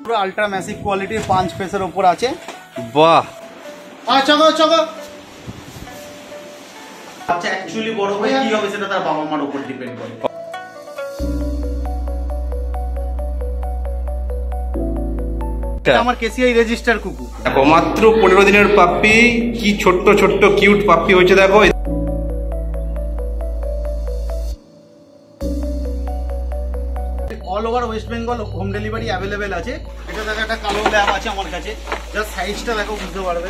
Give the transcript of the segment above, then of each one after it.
পুরো ultra massive কোয়ালিটির 5 পেসের উপর আছে। বাহ, চলো চলো। আচ্ছা, অ্যাকচুয়ালি বড় হয়ে কি হবে সেটা তার বাবা মার উপর ডিপেন্ড করে। আমার কেসিআই রেজিস্টার কুকুর। দেখো মাত্র 15 দিনের পাপ্পি, কি ছোট্ট ছোট্ট কিউট পাপ্পি হয়েছে দেখো। All over West Bengal home delivery available আছে। এটা দেখো একটা কালো ল্যাব আছে আমার কাছে, জাস্ট সাইজটা দেখো বুঝতে পারবে।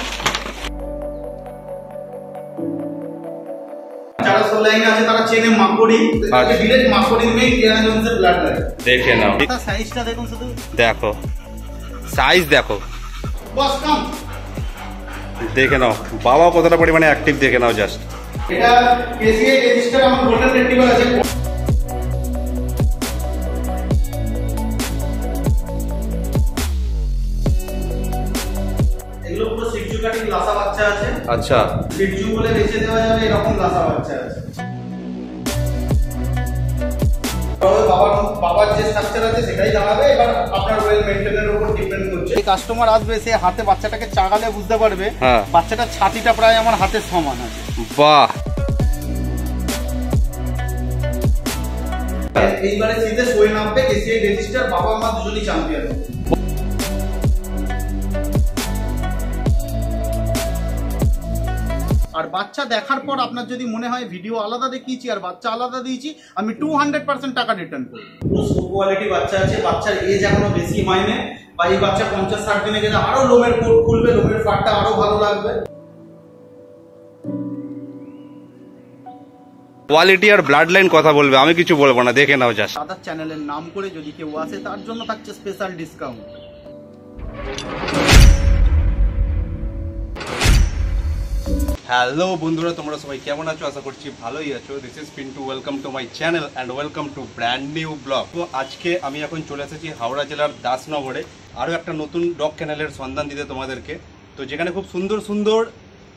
যারা সোলাইনে আছে তারা চেনে মাকড়ি, ডিরেক্ট মাকড়ি দিয়ে ইন্ডিয়ানা জোনসের ব্লাড লাগে। দেখে নাও সাইজটা দেখুন, শুধু দেখো সাইজ দেখো, বস কাম দেখে নাও বাবা কতটা পরিমাণে অ্যাক্টিভ, দেখে নাও জাস্ট। এটা কেসিআই রেজিস্টার আমার গোল্ডেন রিট্রিভার আছে। এগুলো পুরো সিটজু কাটিং লাসা বাচ্চা আছে। আচ্ছা, সিটজু বলে বেঁচে দেওয়া যাবে, এরকম লাসা বাচ্চা আছে। বাবার যে স্ট্রাকচার আছে সেটাই দাঁড়াবে। এবার আপনার ওয়েল মেইনটেইনের উপর ডিপেন্ড করছে। এই কাস্টমার আসবে, সে হাতে বাচ্চাটাকে চাগালে বুঝতে পারবে বাচ্চাটার ছাতিটা প্রায় আমার হাতের সমান আছে। বাহ, এইবারে সিধে শোয়ে নামবে কেসিআই রেজিস্টার, বাবা মা দুজনই চ্যাম্পিয়ন। আর বাচ্চা দেখার পর আপনার যদি মনে হয় ভিডিও আলাদা দেখিয়েছি আর বাচ্চা আলাদা দিয়েছি, আমি 200% টাকা রিটার্ন করি। পুরো সু কোয়ালিটি বাচ্চা আছে, বাচ্চার এজ এখনো বেশি হয়নি, বা এই বাচ্চা 50-60 দিনে গেলে আরো লোমের কোট খুলবে, লোমের ফাটটা আরো ভালো লাগবে। কোয়ালিটি আর ব্লাড লাইন কথা বলবে, আমি কিছু বলবো না, দেখে নাও জাস্ট। দাদার চ্যানেলের নাম করে যদি কেউ আসে তার জন্য থাকছে স্পেশাল ডিসকাউন্ট। হ্যালো বন্ধুরা, তোমরা সবাই কেমন আছো? আশা করছি ভালোই আছো। This is Pintu, welcome to my channel and welcome to brand new blog. তো আজকে আমি এখন চলে এসেছি হাওড়া জেলার দাসনগরে আরও একটা নতুন ডগ ক্যানেলের সন্ধান দিতে তোমাদেরকে। তো যেখানে খুব সুন্দর সুন্দর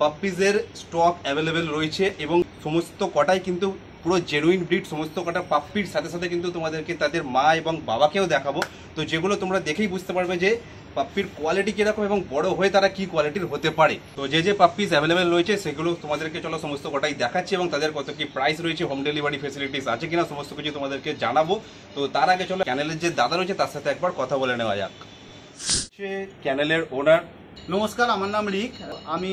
পাপ্পিজের স্টক অ্যাভেলেবেল রয়েছে এবং সমস্ত কটাই কিন্তু পুরো জেনুইন ব্রিড। সমস্ত কটা পাপ্পির সাথে সাথে কিন্তু তোমাদেরকে তাদের মা এবং বাবাকেও দেখাবো, তো যেগুলো তোমরা দেখেই বুঝতে পারবে যে পাপ্পির কোয়ালিটি কিরকম এবং বড় হয়ে তারা কি কোয়ালিটির হতে পারে। তো যে যে পাপ্পিস অ্যাভেলেবেল রয়েছে সেগুলো তোমাদেরকে চলো সমস্ত কটাই দেখাচ্ছি এবং তাদের কত কি প্রাইস রয়েছে, হোম ডেলিভারি ফেসিলিটিস আছে কিনা, সমস্ত কিছু তোমাদেরকে জানাবো। তো তার আগে চলো চ্যানেলের যে দাদা রয়েছে তার সাথে একবার কথা বলে নেওয়া যাক। সে চ্যানেলের ওনার। নমস্কার, আমার নাম রিক। আমি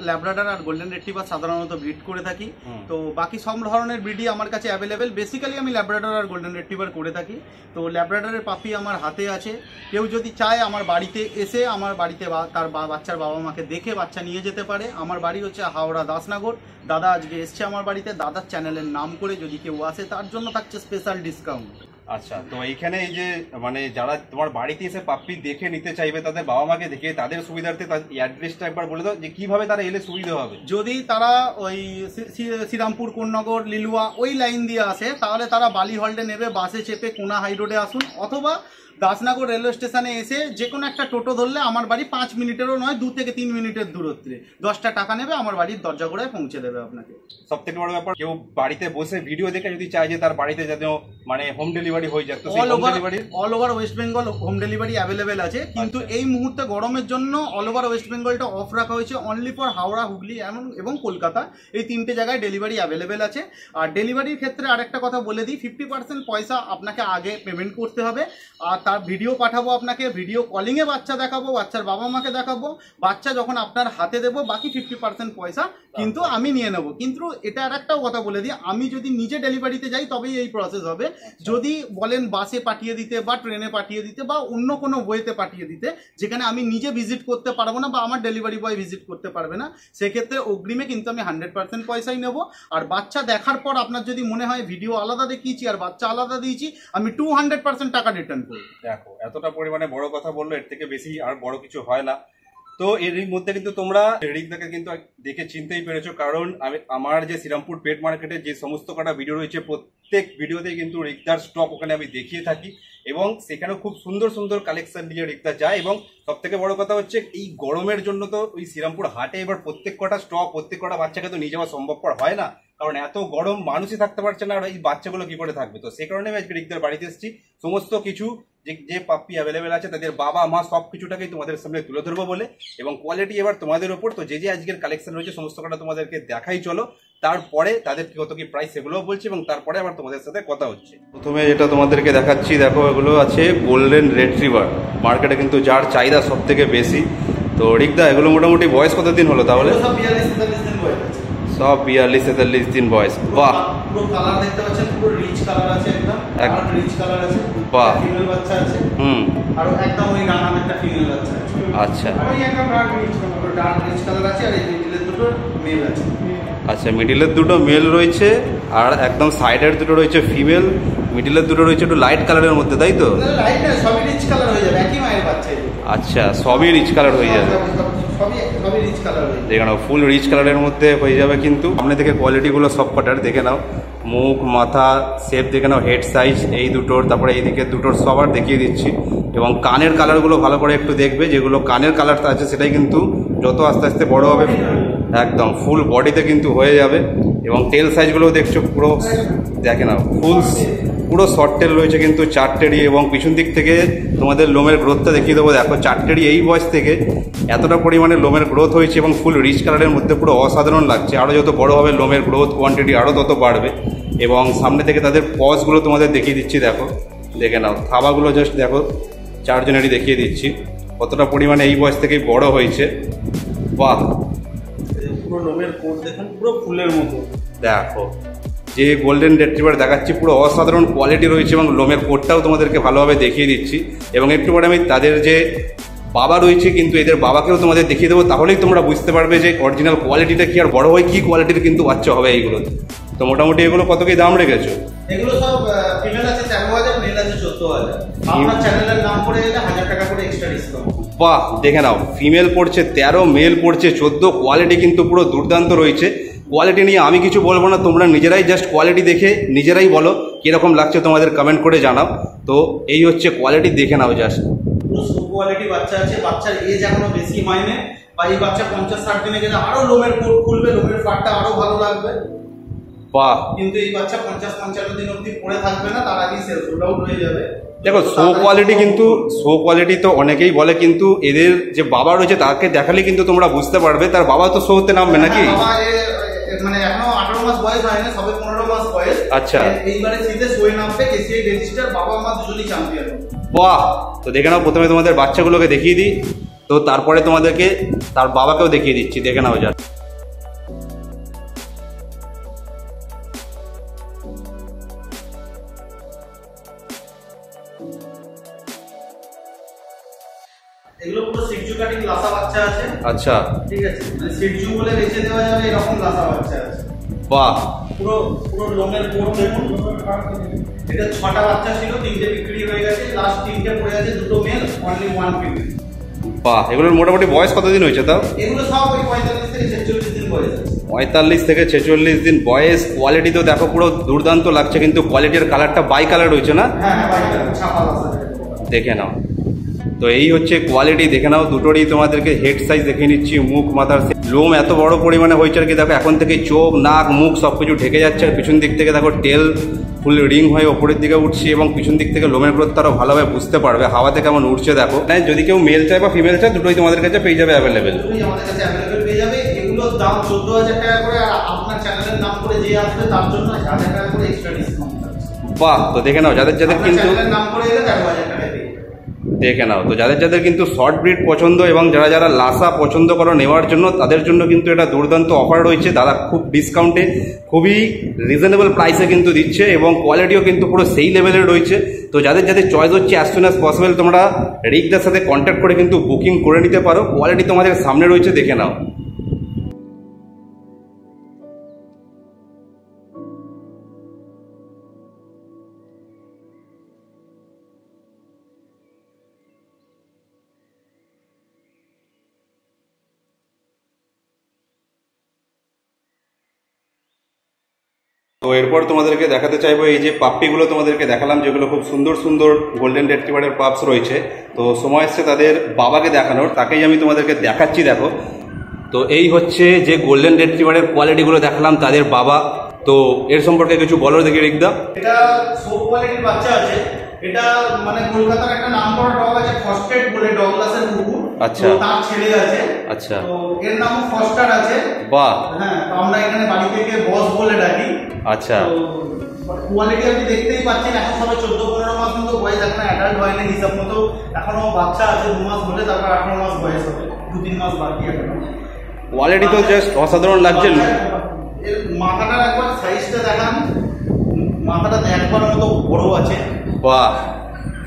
ল্যাব্রাডর আর গোল্ডেন রিট্রিভার সাধারণত ব্রিড করে থাকি। তো বাকি সব ধরনের ব্রিডই আমার কাছে অ্যাভেলেবেল। বেসিক্যালি আমি ল্যাব্রাডর আর গোল্ডেন রিট্রিভার করে থাকি। তো ল্যাব্রাডরের পাপি আমার হাতে আছে। কেউ যদি চায় আমার বাড়িতে এসে আমার বাড়িতে তার বাচ্চার বাবা মাকে দেখে বাচ্চা নিয়ে যেতে পারে। আমার বাড়ি হচ্ছে হাওড়া দাসনগর। দাদা আজকে এসছে আমার বাড়িতে, দাদার চ্যানেলের নাম করে যদি কেউ আসে তার জন্য থাকছে স্পেশাল ডিসকাউন্ট। আচ্ছা, তো এইখানে এই যে মানে যারা তোমার বাড়িতে এসে পাপ্পি দেখে নিতে চাইবে তাদের বাবা মাকে দেখে, তাদের সুবিধার্থে অ্যাড্রেসটা একবার বলে দাও যে কিভাবে তারা এলে সুবিধা হবে। যদি তারা ওই শ্রীরামপুর, কোন্নগর, লিলুয়া ওই লাইন দিয়ে আসে তাহলে তারা বালি হল্টে নেবে, বাসে চেপে কোনা হাই রোডে আসুন, অথবা দাসনগর রেলওয়ে স্টেশনে এসে যে কোনো একটা টোটো ধরলে আমার বাড়ি 5 মিনিটেরও নয়, 2 থেকে 3 মিনিটের দূরত্বে 10টা টাকা নেবে, আমার বাড়ির দরজা গোড়ায় পৌঁছে দেবে আপনাকে। সব থেকে বড় ব্যাপার, কেউ বাড়িতে বসে ভিডিও দেখে যদি চায় যে তার বাড়িতে যেন মানে হোম ডেলিভারি হয়ে যায়, তো all over West Bengal home delivery available আছে। কিন্তু এই মুহূর্তে গরমের জন্য অল ওভার ওয়েস্ট বেঙ্গলটা অফ রাখা হয়েছে। অনলি ফর হাওড়া, হুগলি এবং কলকাতা, এই 3টে জায়গায় ডেলিভারি অ্যাভেলেবেল আছে। আর ডেলিভারির ক্ষেত্রে আরেকটা কথা বলে দিই, 50% পয়সা আপনাকে আগে পেমেন্ট করতে হবে। আর তার ভিডিও পাঠাবো আপনাকে, ভিডিও কলিংয়ে বাচ্চা দেখাবো, বাচ্চার বাবা মাকে দেখাবো, বাচ্চা যখন আপনার হাতে দেবো বাকি 50% পয়সা কিন্তু আমি নিয়ে নেবো। কিন্তু এটা আর একটাও কথা বলে দিই, আমি যদি নিজে ডেলিভারিতে যাই তবেই এই প্রসেস হবে। যদি বলেন বাসে পাঠিয়ে দিতে বা ট্রেনে পাঠিয়ে দিতে বা অন্য কোনো ওয়েতে পাঠিয়ে দিতে যেখানে আমি নিজে ভিজিট করতে পারবো না বা আমার ডেলিভারি বয় ভিজিট করতে পারবে না, সেক্ষেত্রে অগ্রিমে কিন্তু আমি 100% পয়সাই নেবো। আর বাচ্চা দেখার পর আপনার যদি মনে হয় ভিডিও আলাদা দেখিয়েছি আর বাচ্চা আলাদা দিয়েছি, আমি 200% টাকা রিটার্ন করি। দেখো এতটা পরিমাণে বড় কথা বললো, এর থেকে বেশি আর বড় কিছু হয় না। তো এর মধ্যে কিন্তু তোমরা রিকদাকে কিন্তু দেখে চিনতেই পেরেছো, কারণ আমার যে শ্রীরামপুর পেট মার্কেটে যে সমস্ত কটা ভিডিও রয়েছে প্রত্যেক ভিডিওতেই কিন্তু রিকদার স্টক ওখানে আমি দেখিয়ে থাকি এবং সেখানেও খুব সুন্দর সুন্দর কালেকশন নিয়ে রিকদা যায়। এবং সব থেকে বড় কথা হচ্ছে এই গরমের জন্য তো ওই শ্রীরামপুর হাটে এবার প্রত্যেক কটা স্টক, প্রত্যেক কটা বাচ্চাকে তো নিয়ে যাওয়া সম্ভবপর হয় না। কারণ এত গরম মানুষই থাকতে পারছে না, আর এই বাচ্চাগুলো কি করে থাকবে। তো সেই কারণে আমি আজকে রিকদের বাড়িতে এসেছি। সমস্ত কিছু যে পাপ্পি অ্যাভেলেবেল আছে তাদের বাবা মা সব কিছুটাকেই তোমাদের সামনে তুলে ধরবো বলে, এবং কোয়ালিটি এবার তোমাদের ওপর। তো যে আজকের কালেকশন রয়েছে সমস্ত কটা তোমাদেরকে দেখাই চলো, তারপরে তাদের কত কি প্রাইস সেগুলোও বলছি, এবং তারপরে আবার তোমাদের সাথে কথা হচ্ছে। প্রথমে যেটা তোমাদেরকে দেখাচ্ছি, দেখো এগুলো আছে গোল্ডেন রেট্রিভার। মার্কেটে কিন্তু যার চাহিদা সব থেকে বেশি। তো রিকদা এগুলো মোটামুটি বয়স কতদিন হলো তাহলে? সব 42-43 দিন বয়স। বাহ, পুরো কালার দেখতে পাচ্ছেন, পুরো রিচ কালার আছে, একদম রিচ কালার আছে। বাহ, ফিমেল বাচ্চা আছে। আর একদম ওই রানার একটা ফিমেল বাচ্চা আছে। আচ্ছা, ওই একদম ডার্ক রিচ কালার আছে, আর এই মিডলের দুটো মেল আছে। আচ্ছা, মিডিলের দুটো মেল রয়েছে, আর একদম সাইডের দুটো রয়েছে ফিমেল। মিডিলের দুটো রয়েছে একটু লাইট কালারের মধ্যে, তাই তো? লাইট না, সবই রিচ কালার হয়ে যাবে, একই মায়ের বাচ্চা। আচ্ছা, সবই রিচ কালার হয়ে যাবে। সবই রিচ কালার হয়ে যাবে, দেখে নাও ফুল রিচ কালারের মধ্যে হয়ে যাবে। কিন্তু সামনে থেকে কোয়ালিটিগুলো সব কটার দেখে নাও, মুখ মাথা শেপ দেখে নাও, হেড সাইজ এই দুটোর, তারপরে এইদিকে দুটোর সবার দেখিয়ে দিচ্ছি। এবং কানের কালারগুলো ভালো করে একটু দেখবে, যেগুলো কানের কালারটা আছে সেটাই কিন্তু যত আস্তে আস্তে বড় হবে একদম ফুল বডিতে কিন্তু হয়ে যাবে। এবং টেল সাইজগুলোও দেখছো পুরো দেখে নাও, পুরো শর্ট টেল রয়েছে কিন্তু চারটেরই। এবং পিছন দিক থেকে তোমাদের লোমের গ্রোথটা দেখিয়ে দেবো। দেখো চারটেরই এই বয়স থেকে এতটা পরিমাণে লোমের গ্রোথ হয়েছে, এবং ফুল রিচ কালারের মধ্যে পুরো অসাধারণ লাগছে। আরও যত বড় হবে লোমের গ্রোথ কোয়ান্টিটি আরও তত বাড়বে। এবং সামনে থেকে তাদের পজগুলো তোমাদের দেখিয়ে দিচ্ছি, দেখো দেখে নাও, থাবাগুলো জাস্ট দেখো, চারজনেরই দেখিয়ে দিচ্ছি কতটা পরিমাণে এই বয়স থেকেই বড় হয়েছে। বাহ, পুরো লোমের কোট দেখুন, পুরো ফুলের মতো। দেখো যে গোল্ডেন রেট্রিভার দেখাচ্ছি পুরো অসাধারণ কোয়ালিটি রয়েছে, এবং লোমের কোটটাও তোমাদেরকে ভালোভাবে দেখিয়ে দিচ্ছি। এবং একটু পরে আমি তাদের যে বাবা রয়েছে কিন্তু এদের বাবাকেও তোমাদের দেখিয়ে দেবো, তাহলেই তোমরা বুঝতে পারবে যে অরিজিনাল কোয়ালিটিটা কি, আর বড় হয় কি কোয়ালিটির কিন্তু বাচ্চা হবে এইগুলোতে। তো মোটামুটি এগুলো কত কি দাম রেখেছো? এগুলো সব ফিমেল আছে 13,000, মেল আছে 14,000। আপনার চ্যানেলের নাম করে এলে 1000 টাকা করে এক্সট্রা ডিসকাউন্ট। বাহ, দেখে নাও, ফিমেল পড়ছে 13, মেল পড়ছে 14। কোয়ালিটি কিন্তু পুরো দুর্দান্ত রয়েছে। কোয়ালিটি নিয়ে আমি কিছু বলবো না, তোমরা নিজেরাই জাস্ট কোয়ালিটি দেখে নিজেরাই বলো কিরকম লাগছে, তোমাদের কমেন্ট করে জানাও। তো এই হচ্ছে কোয়ালিটি, দেখে নাও জাস্ট। পুরো সু কোয়ালিটি বাচ্চা আছে, বাচ্চার এজ এখনো বেশি হয়নি, বা এই বাচ্চা 50-60 দিনে গেলে আরো লোমের কোট খুলবে, লোমের ফাটটা আরো ভালো লাগবে। বাহ, কিন্তু এই বাচ্চা 50-55 দিন অবধি পড়ে থাকবে না, তার আগেই সেল সোল্ড আউট হয়ে যাবে। দেখো শো কোয়ালিটি, কিন্তু শো কোয়ালিটি তো অনেকেই বলে, কিন্তু এদের যে বাবা রয়েছে তাকে দেখালে কিন্তু তোমরা বুঝতে পারবে। তার বাবা তো শোতে নামবে নাকি? মানে এখনো 18 মাস বয়স হয়নি, সবে 15 মাস বয়স। আচ্ছা, এইবারে সিজে শোয়ে নামবে, কেসিআই রেজিস্টার, বাবা মা দুজনই চ্যাম্পিয়ন। বাহ, তো দেখে নাও, প্রথমে তোমাদের বাচ্চাগুলোকে দেখিয়ে দিই, তো তারপরে তোমাদেরকে তার বাবাকেও দেখিয়ে দিচ্ছি, দেখে নাও যা। এগুলো পুরো সিটজু কাটিং লাসা বাচ্চা আছে। আচ্ছা, ঠিক আছে, মানে সিটজু বলে বেঁচে দেওয়া যাবে এরকম লাসা বাচ্চা আছে। বাহ, পুরো পুরো লোমের কোট দেখুন। এটা 6টা বাচ্চা ছিল, 3টে বিক্রি হয়ে গেছে, লাস্ট 3টে পড়ে আছে, 2টো মেল, অনলি 1 ফিমেল। বাহ, এগুলোর মোটামুটি বয়স কতদিন হয়েছে তাও? এগুলো সব ওই 45 থেকে 46 দিন বয়স আছে। 45 থেকে 46 দিন বয়স। কোয়ালিটি তো দেখো পুরো দুর্দান্ত লাগছে, কিন্তু কোয়ালিটির কালারটা বাই কালার রয়েছে না? হ্যাঁ, বাই কালার, ছাপা লাসা। দেখে নাও, তো এই হচ্ছে কোয়ালিটি, দেখে নাও। দুটোরই তোমাদেরকে হেড সাইজ দেখিয়ে নিচ্ছি, মুখ মাথার লোম এত বড় পরিমাণে হয়েছে আর কি। দেখো এখন থেকে চোখ নাক মুখ সবকিছু ঢেকে যাচ্ছে, আর পিছন দিক থেকে দেখো টেল ফুল রিং হয়ে ওপরের দিকে উঠছে, এবং পিছন দিক থেকে লোমের গ্রোথ আরও ভালোভাবে বুঝতে পারবে, হাওয়াতে কেমন উঠছে দেখো। হ্যাঁ, যদি কেউ মেল চায় বা ফিমেল চায় দুটোই তোমাদের কাছে পেয়ে যাবে অ্যাভেলেবেল। আমাদের কাছে অ্যাভেলেবেল পেয়ে যাবে। এগুলোর দাম 14,000 টাকা করে, আর আপনার চ্যানেলের নাম করে যে আসবে তার জন্য 1,000 টাকা করে এক্সট্রা ডিসকাউন্ট আছে। বাহ, তো দেখে নাও, যাদের যাদের কিন্তু চ্যানেলের নাম করে এলে 13,000 টাকা পেয়ে দেখে নাও। তো যাদের যাদের কিন্তু শর্ট ব্রিড পছন্দ এবং যারা যারা লাসা পছন্দ করো নেওয়ার জন্য, তাদের জন্য কিন্তু এটা দুর্দান্ত অফার রয়েছে। দাদা খুব ডিসকাউন্টে, খুবই রিজনেবল প্রাইসে কিন্তু দিচ্ছে, এবং কোয়ালিটিও কিন্তু পুরো সেই লেভেলের রয়েছে। তো যাদের যাদের চয়েস হচ্ছে অ্যাজ সুন অ্যাজ পসিবল তোমরা রিকদের সাথে কন্ট্যাক্ট করে কিন্তু বুকিং করে নিতে পারো। কোয়ালিটি তোমাদের সামনে রয়েছে, দেখে নাও। তো এরপর তোমাদেরকে দেখাতে চাইবো এই যে পাপ্পিগুলো তোমাদেরকে দেখালাম, যেগুলো খুব সুন্দর সুন্দর গোল্ডেন রেট্রিভারের পাপস রয়েছে। তো সময় এসছে তাদের বাবাকে দেখানোর, তাকেই আমি তোমাদেরকে দেখাচ্ছি। দেখো, তো এই হচ্ছে যে গোল্ডেন রেট্রিভারের কোয়ালিটিগুলো দেখালাম, তাদের বাবা তো এর সম্পর্কে কিছু বলো দেখি রিকদা। এটা সোপ কোয়ালিটির বাচ্চা আছে। এটা মানে কলকাতার একটা নাম করা ডগ আছে ফস্টেড বলে, ডগলাসের কুকুর। আচ্ছা। তার ছেলে আছে। আচ্ছা। তো এর নাম ফস্টার আছে। বাহ। হ্যাঁ, তো আমরা এখানে বাড়ি থেকে বস বলে ডাকি। আচ্ছা। কোয়ালিটি আপনি দেখতেই পাচ্ছেন, এখন সবে 14-15 মাস মতো বয়স, এখন অ্যাডাল্ট হয়নি হিসাব মতো, এখনো বাচ্চা আছে 2 মাস হলে, তারপর 18 মাস বয়স হবে, 2-3 মাস বাকি এখনো। কোয়ালিটি তো জাস্ট অসাধারণ লাগছে। এর মাথাটার একবার সাইজটা দেখান, মাথাটা একবার মতো বড় আছে। বাহ,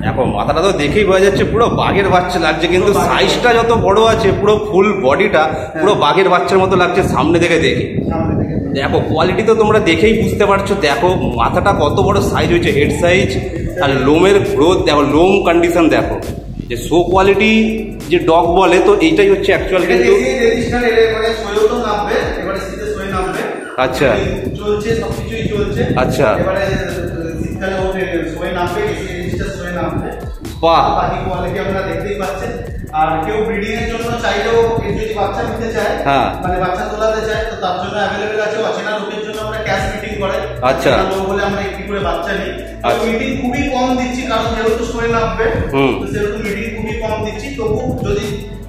দেখো মাথাটা তো দেখেই বোঝা যাচ্ছে পুরো বাঘের বাচ্চা লাগছে, কিন্তু সাইজটা যত বড় আছে পুরো ফুল বডিটা পুরো বাঘের বাচ্চার মতো লাগছে সামনে থেকে দেখে। দেখো কোয়ালিটি তো তোমরা দেখেই বুঝতে পারছো, দেখো মাথাটা কত বড় সাইজ হয়েছে, হেড সাইজ আর লোমের গ্রোথ দেখো, লোম কন্ডিশন দেখো, যে শো কোয়ালিটি যে ডগ বলে তো এইটাই হচ্ছে অ্যাকচুয়াল। কিন্তু আচ্ছা চলছে, সবকিছুই চলছে। আচ্ছা। এবারে শীতকালে ওঠে সবাই নামবে, সবাই নামবে। বাহ, বাকি কোয়ালিটি আপনারা দেখতেই পাচ্ছেন। আর কেউ ব্রিডিং এর জন্য চাইলেও যদি বাচ্চা নিতে চায়, হ্যাঁ, মানে বাচ্চা তোলাতে চায়, তো তার জন্য অ্যাভেলেবেল আছে। অচেনা লোকের জন্য আমরা ক্যাশ মিটিং করে, আচ্ছা, বলে আমরা একটি করে বাচ্চা নিই। মিটিং খুবই কম দিচ্ছি, কারণ যেহেতু সবাই নামবে, তো সেহেতু মিটিং খুবই কম দিচ্ছি। তবু যদি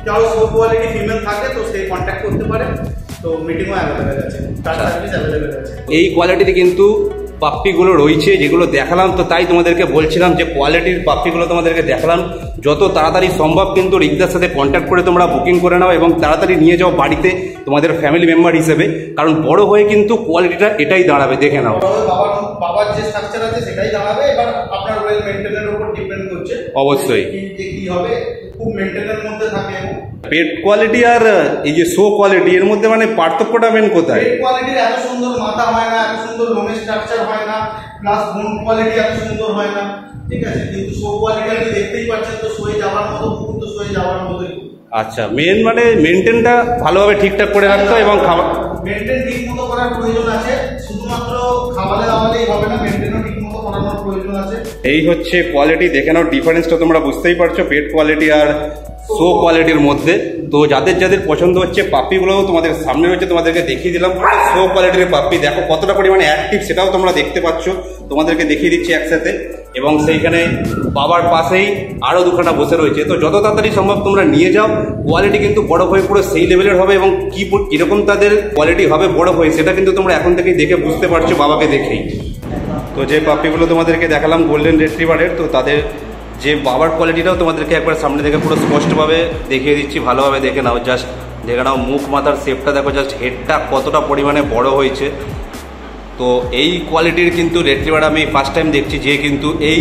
কারো শো কোয়ালিটি ফিমেল থাকে তো সে কন্ট্যাক্ট করতে পারে, তো মিটিংও অ্যাভেলেবেল আছে, তার সার্ভিস অ্যাভেলেবেল আছে। এই কোয়ালিটিতে কিন্তু পাপ্পিগুলো রয়েছে যেগুলো দেখালাম, তো তাই তোমাদেরকে বলছিলাম যে কোয়ালিটির পাপ্পিগুলো তোমাদেরকে দেখালাম। যত তাড়াতাড়ি সম্ভব কিন্তু রিকদার সাথে কন্ট্যাক্ট করে তোমরা বুকিং করে নাও এবং তাড়াতাড়ি নিয়ে যাও বাড়িতে তোমাদের ফ্যামিলি মেম্বার হিসেবে, কারণ বড় হয়ে কিন্তু কোয়ালিটিটা এটাই দাঁড়াবে, দেখে নাও। বাবার যে স্ট্রাকচার আছে সেটাই দাঁড়াবে, এবার আপনার ওয়েল মেইনটেইনের উপর ডিপেন্ড করছে। অবশ্যই কি হবে, খুব মেইনটেইনের মধ্যে থাকে। পেট কোয়ালিটি আর এই যে শো কোয়ালিটি এর মধ্যে মানে পার্থক্যটা মেন কোথায়? পেট কোয়ালিটির এত সুন্দর মাথা হয় না, এত সুন্দর লোমের স্ট্রাকচার হয় না, প্লাস বোন কোয়ালিটি এত সুন্দর হয় না, ঠিক আছে। কিন্তু শো কোয়ালিটি আপনি দেখতেই পাচ্ছেন, তো শোয়ে যাওয়ার মতো, পুকুর তো শোয়ে যাওয়ার মতোই। আচ্ছা, মেন মানে মেনটেনটা ভালোভাবে ঠিকঠাক করে রাখতে এবং খাবার মেনটেন ঠিক মতো করার প্রয়োজন আছে, শুধুমাত্র খাবারে দাওয়ালেই হবে না, মেনটেনও ঠিক মতো করানোর প্রয়োজন আছে। এই হচ্ছে কোয়ালিটি, দেখে নাও ডিফারেন্সটা তোমরা বুঝতেই পারছো পেট কোয়ালিটি আর শো কোয়ালিটির মধ্যে। তো যাদের যাদের পছন্দ হচ্ছে পাপ্পিগুলোও তোমাদের সামনে রয়েছে, তোমাদেরকে দেখিয়ে দিলাম। শো কোয়ালিটির পাপ্পি দেখো কতটা পরিমাণে অ্যাক্টিভ সেটাও তোমরা দেখতে পাচ্ছ, তোমাদেরকে দেখিয়ে দিচ্ছি একসাথে। এবং সেইখানে বাবার পাশেই আরও দুখানা বসে রয়েছে, তো যত তাড়াতাড়ি সম্ভব তোমরা নিয়ে যাও। কোয়ালিটি কিন্তু বড় হয়ে পুরো সেই লেভেলের হবে এবং কীরকম তাদের কোয়ালিটি হবে বড় হয়ে সেটা কিন্তু তোমরা এখন থেকেই দেখে বুঝতে পারছো বাবাকে দেখেই। তো যে পাপ্পিগুলো তোমাদেরকে দেখালাম গোল্ডেন রিট্রিভারের, তো তাদের যে বাবার কোয়ালিটিটাও তোমাদেরকে একবার সামনে থেকে পুরো স্পষ্টভাবে দেখিয়ে দিচ্ছি, ভালোভাবে দেখে নাও। জাস্ট দেখে নাও মুখ মাথার শেপটা দেখো, জাস্ট হেডটা কতটা পরিমাণে বড় হয়েছে। তো এই কোয়ালিটির কিন্তু রিট্রিভার আমি ফার্স্ট টাইম দেখছি, যে কিন্তু এই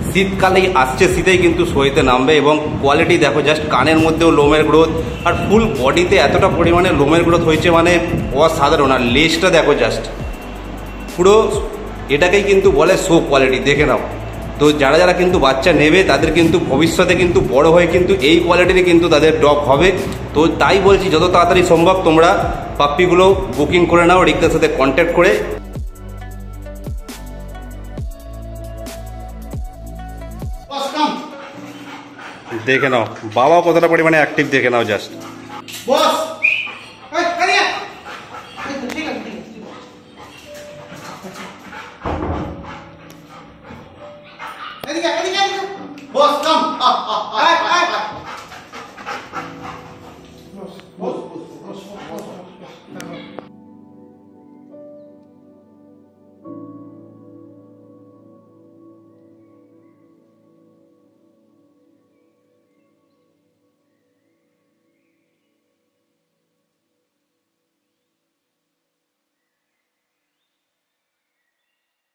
শীতকালেই আসছে, শীতেই কিন্তু শোয়েতে নামবে। এবং কোয়ালিটি দেখো, জাস্ট কানের মধ্যেও লোমের গ্রোথ আর ফুল বডিতে এতটা পরিমাণে লোমের গ্রোথ হয়েছে, মানে অসাধারণ। আর লেজটা দেখো, জাস্ট পুরো এটাকেই কিন্তু বলে শো কোয়ালিটি, দেখে নাও। তো যারা যারা কিন্তু বাচ্চা নেবে তাদের কিন্তু ভবিষ্যতে কিন্তু বড় হয়ে কিন্তু এই কোয়ালিটিরই কিন্তু তাদের ডগ হবে। তো তাই বলছি যত তাড়াতাড়ি সম্ভব তোমরা পাপ্পিগুলো বুকিং করে নাও রিকদার সাথে কন্ট্যাক্ট করে। দেখে নাও বাবা কতটা পরিমাণে অ্যাক্টিভ, দেখে নাও জাস্ট।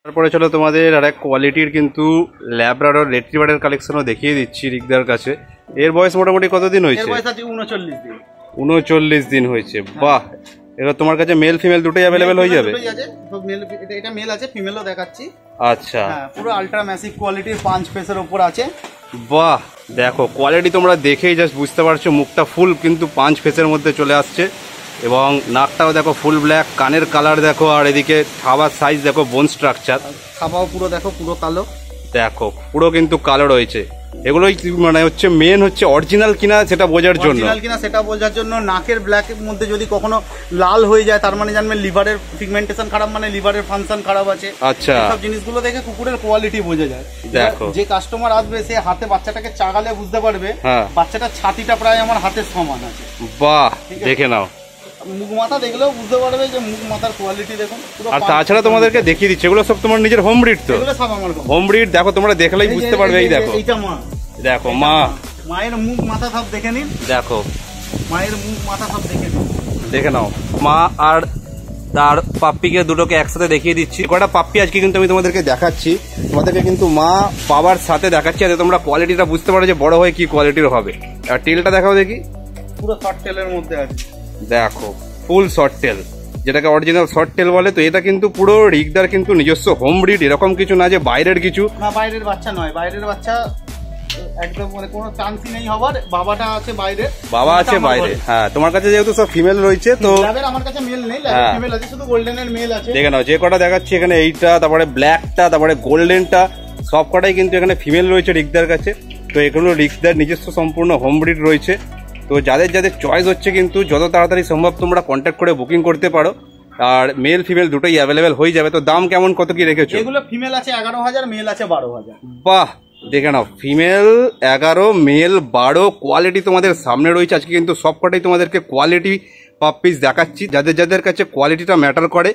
তারপরে চলো তোমাদের আর এক কোয়ালিটির কিন্তু ল্যাব্রাডর রিট্রিভারের কালেকশনও দেখিয়ে দিচ্ছি রিকদার কাছে। এর বয়স মোটামুটি কতদিন হয়েছে? 39 দিন। 39 দিন হয়েছে, বাহ। এবার তোমার কাছে মেল ফিমেল দুটোই অ্যাভেলেবেল হয়ে যাবে? এটা মেল আছে, ফিমেলও দেখাচ্ছি। আচ্ছা, হ্যাঁ, পুরো আলট্রা ম্যাসিভ কোয়ালিটির 5 ফেসের উপর আছে। বাহ, দেখো কোয়ালিটি তোমরা দেখেই জাস্ট বুঝতে পারছো, মুখটা ফুল কিন্তু 5 ফেসের মধ্যে চলে আসছে এবং নাকটাও দেখো ফুল ব্ল্যাক, কানের কালার দেখো, আর এদিকে থাবার সাইজ দেখো, বোন স্ট্রাকচার থাবাও পুরো দেখো, পুরো কালো। দেখো পুরো কিন্তু কালো রয়েছে। এগুলোই মানে হচ্ছে মেন হচ্ছে অরিজিনাল কিনা সেটা বোঝার জন্য, অরিজিনাল কিনা সেটা বোঝার জন্য। নাকের ব্ল্যাকের মধ্যে যদি কখনো লাল হয়ে যায় তার মানে জানবেন লিভারের পিগমেন্টেশন খারাপ, মানে লিভারের ফাংশন খারাপ আছে। আচ্ছা, সব জিনিসগুলো দেখে কুকুরের কোয়ালিটি বোঝা যায়। দেখো যে কাস্টমার আসবে সে হাতে বাচ্চাটাকে চাগালে বুঝতে পারবে বাচ্চাটার ছাতিটা প্রায় আমার হাতের সমান আছে। বাহ, দেখে নাও, মুখ মাথা দেখলেও বুঝতে পারবে যে মুখ মাথার কোয়ালিটি দেখুন। আর তাছাড়া তোমাদেরকে দেখিয়ে দিচ্ছি এগুলো সব তোমার নিজের হোম ব্রিড, তো এগুলো সব আমার হোম ব্রিড। দেখো তোমরা দেখলেই বুঝতে পারবে। এই দেখো, এইটা মা, দেখো মা, মায়ের মুখ মাথা সব দেখে নিন। দেখো মায়ের মুখ মাথা সব দেখে নিন, দেখে নাও। মা আর তার পাপ্পিকে দুটোকে একসাথে দেখিয়ে দিচ্ছি। কটা পাপ্পি আজকে কিন্তু আমি তোমাদেরকে দেখাচ্ছি, তোমাদেরকে কিন্তু মা বাবার সাথে দেখাচ্ছি যাতে তোমরা কোয়ালিটিটা বুঝতে পারো যে বড় হয়ে কি কোয়ালিটির হবে। আর টেলটা দেখাও দেখি, পুরো শর্ট টেলের মধ্যে আছে। দেখো ফুল শর্ট টেল, যেটাকে অরিজিনাল শর্ট টেল বলে। তো এটা কিন্তু পুরো রিগদার কিন্তু নিজস্ব হোম ব্রিড, এরকম কিছু না যে বাইরের কিছু। না, বাইরের বাচ্চা নয়, বাইরের বাচ্চা একদম মানে কোনো চান্সই নেই হবার। বাবাটা আছে বাইরে, বাবা আছে বাইরে। হ্যাঁ, তোমার কাছে যেহেতু সব ফিমেল রয়েছে তো আমার কাছে মেল নেই, ল্যাবের ফিমেল আছে, শুধু গোল্ডেনের মেল আছে। দেখে নাও যে কটা দেখাচ্ছি এখানে, এইটা, তারপরে ব্ল্যাকটা, তারপরে গোল্ডেনটা, সব কটাই কিন্তু এখানে ফিমেল রয়েছে রিগদার কাছে। তো এগুলো রিগদার নিজস্ব সম্পূর্ণ হোম ব্রিড রয়েছে। তো যাদের যাদের চয়েস হচ্ছে কিন্তু যত তাড়াতাড়ি সম্ভব তোমরা কন্ট্যাক্ট করে বুকিং করতে পারো। আর মেল ফিমেল দুটোই অ্যাভেলেবেল হয়ে যাবে। তো দাম কেমন কত কি রেখেছো? এগুলো ফিমেল আছে 11,000, মেল আছে 12,000। বাহ, দেখে নাও, ফিমেল 11, মেল 12, কোয়ালিটি তোমাদের সামনে রয়েছে। আজকে কিন্তু সবকটাই তোমাদেরকে কোয়ালিটি পাপ্পিস দেখাচ্ছি। যাদের যাদের কাছে কোয়ালিটিটা ম্যাটার করে,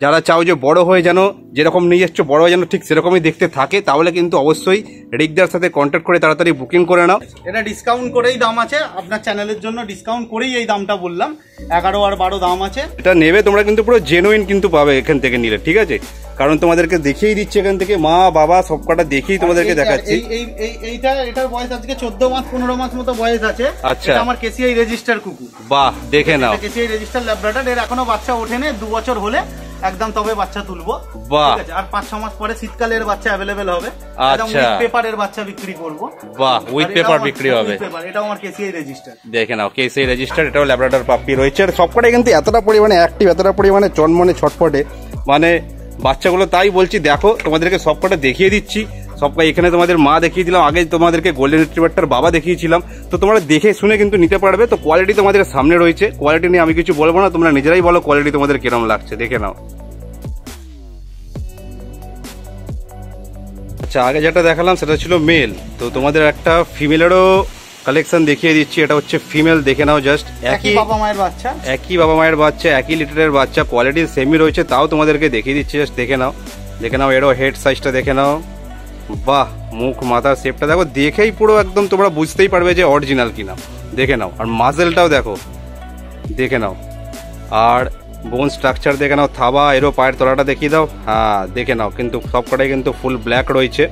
যারা চাও যে বড় হয়ে যেন যেরকম নিয়ে যাচ্ছ বড় হয়ে যেন ঠিক সেরকমই দেখতে থাকে, তাহলে কিন্তু অবশ্যই রিগদার সাথে কন্ট্যাক্ট করে তাড়াতাড়ি বুকিং করে নাও। এটা ডিসকাউন্ট করেই দাম আছে, আপনার চ্যানেলের জন্য ডিসকাউন্ট করেই এই দামটা বললাম। 11 আর 12 দাম আছে। এটা নেবে তোমরা কিন্তু পুরো জেনুইন কিন্তু পাবে এখান থেকে নিলে, ঠিক আছে? কারণ তোমাদেরকে দেখিয়েই দিচ্ছি এখান থেকে, মা বাবা সব কটা দেখেই তোমাদেরকে দেখাচ্ছি। এটার বয়স আজকে 14 মাস 15 মাস মতো বয়স আছে। আচ্ছা, আমার কেসিআই রেজিস্টার কুকুর। বাহ, দেখে নাও, কেসিআই রেজিস্টার ল্যাব্রাডর। এর এখনো বাচ্চা ওঠেনি, 2 বছর হলে একদম তবে বাচ্চা তুলবো। বাহ, আর 5-6 মাস পরে শীতকালের বাচ্চা অ্যাভেলেবেল হবে। আচ্ছা, পেপারের বাচ্চা বিক্রি করবো। বাহ, উইথ পেপার বিক্রি হবে। এটাও আমার কেসিআই রেজিস্টার। দেখে নাও, কেসিআই রেজিস্টার, এটাও ল্যাব্রাডর পাপ্পি রয়েছে। আর সবকটাই কিন্তু এতটা পরিমাণে অ্যাক্টিভ, এতটা পরিমাণে চনমনে ছটফটে, মানে বাচ্চাগুলো। তাই বলছি দেখো, তোমাদেরকে সবকটা দেখিয়ে দিচ্ছি। সবকটা এখানে তোমাদের মা দেখিয়ে দিলাম, আগে তোমাদেরকে গোল্ডেন রিট্রিভারটার বাবা দেখিয়েছিলাম। তো তোমরা দেখে শুনে কিন্তু নিতে পারবে। তো কোয়ালিটি তোমাদের সামনে রয়েছে, কোয়ালিটি নিয়ে আমি কিছু বলবো না, তোমরা নিজেরাই বলো কোয়ালিটি তোমাদের কিরকম লাগছে। দেখে নাও। আচ্ছা, আগে যেটা দেখালাম সেটা ছিল মেল। তো তোমাদের একটা ফিমেলেরও কালেকশন দেখিয়ে দিচ্ছি। এটা হচ্ছে ফিমেল, দেখে নাও। জাস্ট একই বাবা মায়ের বাচ্চা, একই লিটারের বাচ্চা, কোয়ালিটি সেমই রয়েছে। তাও তোমাদেরকে দেখিয়ে দিচ্ছি, জাস্ট দেখে নাও। দেখে নাও, এরও হেড সাইজটা দেখে নাও। বাহ, মুখ মাথার শেপটা দেখো, দেখেই পুরো একদম তোমরা বুঝতেই পারবে যে অরিজিনাল কিনা। দেখে নাও। আর মাজেলটাও দেখো, দেখে নাও। আর বোন স্ট্রাকচার দেখে নাও, থাবা, এরও পায়ের তলাটা দেখিয়ে দাও। হ্যাঁ, দেখে নাও, কিন্তু সবকটাই কিন্তু ফুল ব্ল্যাক রয়েছে।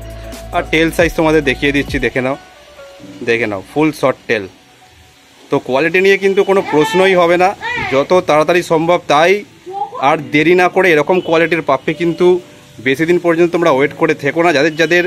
আর টেল সাইজ তোমাদের দেখিয়ে দিচ্ছি, দেখে নাও, দেখে নাও, ফুল শর্ট টেল। তো কোয়ালিটি নিয়ে কিন্তু কোনো প্রশ্নই হবে না, যত তাড়াতাড়ি সম্ভব তাই। আর দেরি না করে এরকম কোয়ালিটির পাপ্পি কিন্তু বেশি দিন পর্যন্ত তোমরা ওয়েট করে থেকো না। যাদের যাদের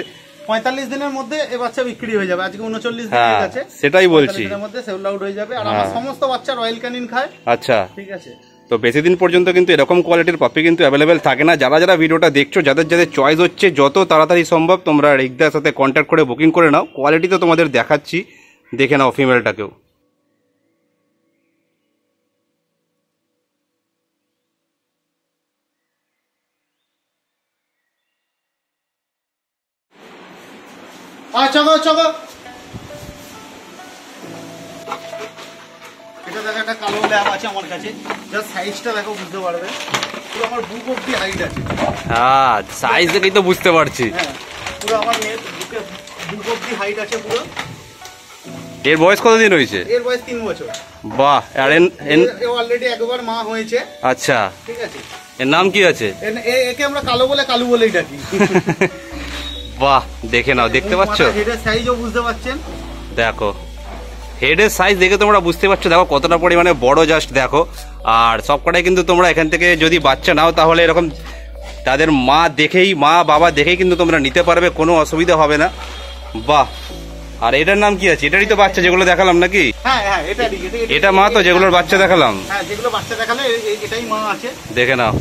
45 দিনের মধ্যে এই বাচ্চা বিক্রি হয়ে যাবে। আজকে 39 দিন হয়ে গেছে, সেটাই বলছি, এর মধ্যে সেল আউট হয়ে যাবে। আর আমার সমস্ত বাচ্চা রয়্যাল ক্যানিন খায়। আচ্ছা, ঠিক আছে। তো বেশি দিন পর্যন্ত কিন্তু এরকম কোয়ালিটির পাপ্পি কিন্তু অ্যাভেলেবেল থাকে না। যারা যারা ভিডিওটা দেখছো, যাদের যাদের চয়েস হচ্ছে, যত তাড়াতাড়ি সম্ভব তোমরা রিগদার সাথে কন্ট্যাক্ট করে বুকিং করে নাও। কোয়ালিটি তো তোমাদের দেখাচ্ছি, দেখে নাও ফিমেলটাকেও। চলো, এটা দেখো, একটা কালো ল্যাব আছে আমার কাছে। জাস্ট সাইজটা দেখো, বুঝতে পারবে। পুরো আমার বুক অব্দি হাইট আছে। হ্যাঁ, সাইজ দেখেই তো বুঝতে পারছি। হ্যাঁ, পুরো আমার মেয়ে বুক অব্দি হাইট আছে পুরো। এর বয়স কতদিন হয়েছে? এর বয়স 3 বছর। বাহ, আর অলরেডি একবার মা হয়েছে। আচ্ছা, ঠিক আছে। এর নাম কি আছে? একে আমরা কালো বলেই ডাকি। বাহ, দেখে নাও, দেখতে পাচ্ছ হেডের সাইজও বুঝতে পারছেন। দেখো, হেডের সাইজ দেখে তোমরা বুঝতে পারছো, দেখো কতটা পরিমাণে বড়, জাস্ট দেখো। আর সবকটাই কিন্তু তোমরা এখান থেকে যদি বাচ্চা নাও, তাহলে এরকম তাদের মা বাবা দেখেই কিন্তু তোমরা নিতে পারবে, কোনো অসুবিধা হবে না। বাহ, আর এটার নাম কি আছে? এটারই তো বাচ্চা যেগুলো দেখালাম নাকি? হ্যাঁ, এটা মা তো, যেগুলোর বাচ্চা দেখালাম। হ্যাঁ, যেগুলো বাচ্চা দেখালে এটাই মা আছে। দেখে নাও।